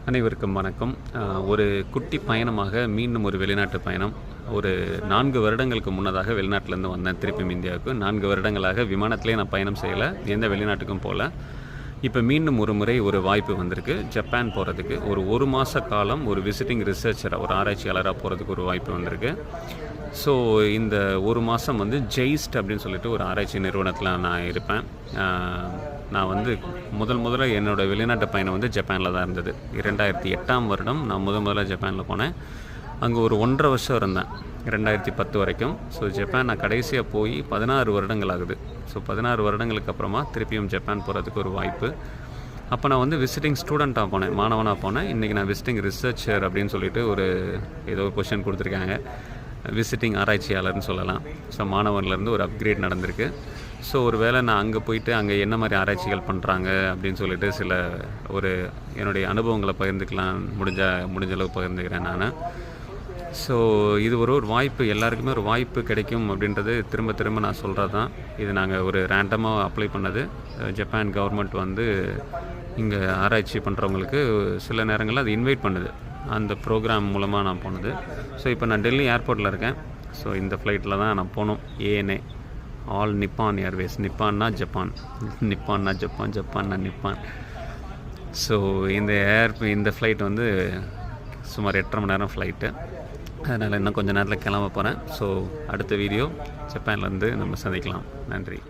அனைவருக்கும் வணக்கம். ஒரு குட்டி பயணமாக மீண்டும் ஒரு வெளிநாட்டு பயணம். ஒரு 4 வருடங்களுக்கு முன்னதாக வெளிநாட்டிலேருந்து வந்தேன் திருப்பியும் இந்தியாவுக்கு. 4 வருடங்களாக விமானத்திலே நான் பயணம் செய்யலை, எந்த வெளிநாட்டுக்கும் போகல. இப்போ மீண்டும் ஒரு முறை ஒரு வாய்ப்பு வந்திருக்கு ஜப்பான் போகிறதுக்கு. ஒரு மாத காலம் ஒரு விசிட்டிங் ரிசர்ச்சராக, ஒரு ஆராய்ச்சியாளராக போகிறதுக்கு ஒரு வாய்ப்பு வந்திருக்கு. ஸோ இந்த ஒரு மாதம் வந்து ஜெய்ஸ்ட் அப்படின்னு சொல்லிட்டு ஒரு ஆராய்ச்சி நிறுவனத்தில் நான் இருப்பேன். நான் வந்து முதல்ல என்னோடய வெளிநாட்டு பயணம் வந்து ஜப்பானில் தான் இருந்தது. 2008ஆம் வருடம் நான் முதல்ல ஜப்பானில் போனேன். அங்கே ஒரு 1.5 வருஷம் இருந்தேன், 2010 வரைக்கும். ஸோ ஜப்பான் நான் கடைசியாக போய் 16 வருடங்கள் ஆகுது. ஸோ 16 வருடங்களுக்கு அப்புறமா திருப்பியும் ஜப்பான் போகிறதுக்கு ஒரு வாய்ப்பு. அப்போ நான் வந்து விசிட்டிங் ஸ்டூடெண்ட்டாக போனேன், மாணவனாக போனேன். இன்றைக்கி நான் விசிட்டிங் ரிசர்ச்சர் அப்படின்னு சொல்லிட்டு ஏதோ ஒரு பொசிஷன் கொடுத்துருக்காங்க, விசிட்டிங் ஆராய்ச்சியாளர்னு சொல்லலாம். ஸோ மாணவன்லேருந்து ஒரு அப்கிரேட் நடந்திருக்கு. ஸோ ஒரு வேளை நான் அங்கே போயிட்டு அங்கே என்ன மாதிரி ஆராய்ச்சிகள் பண்ணுறாங்க அப்படின்னு சொல்லிட்டு என்னுடைய அனுபவங்களை பகிர்ந்துக்கலாம், முடிஞ்ச அளவு பகிர்ந்துக்கிறேன் நான். ஸோ இது ஒரு வாய்ப்பு, எல்லாருக்குமே ஒரு வாய்ப்பு கிடைக்கும் அப்படின்றது திரும்ப நான் சொல்கிறது தான். இது நாங்கள் ஒரு ரேண்டமாக அப்ளை பண்ணது. ஜப்பான் கவர்மெண்ட் வந்து இங்கே ஆராய்ச்சி பண்ணுறவங்களுக்கு சில நேரங்களில் அது இன்வைட் பண்ணுது. அந்த ப்ரோக்ராம் மூலமாக நான் போனது. ஸோ இப்போ நான் டெல்லி ஏர்போர்ட்டில் இருக்கேன். ஸோ இந்த ஃப்ளைட்டில் தான் நான் போனோம். ANA, ஆல் நிப்பான் ஏர்வேஸ். நிப்பான்னா ஜப்பான், நிப்பான்னா ஜப்பான், ஜப்பான்னா நிப்பான். ஸோ இந்த ஃப்ளைட் வந்து சுமார் 8.5 மணி நேரம் ஃப்ளைட்டு. அதனால் இன்னும் கொஞ்சம் நேரத்தில் கிளம்ப போகிறேன். ஸோ அடுத்த வீடியோ ஜப்பான்லேருந்து நம்ம சந்திக்கலாம். நன்றி.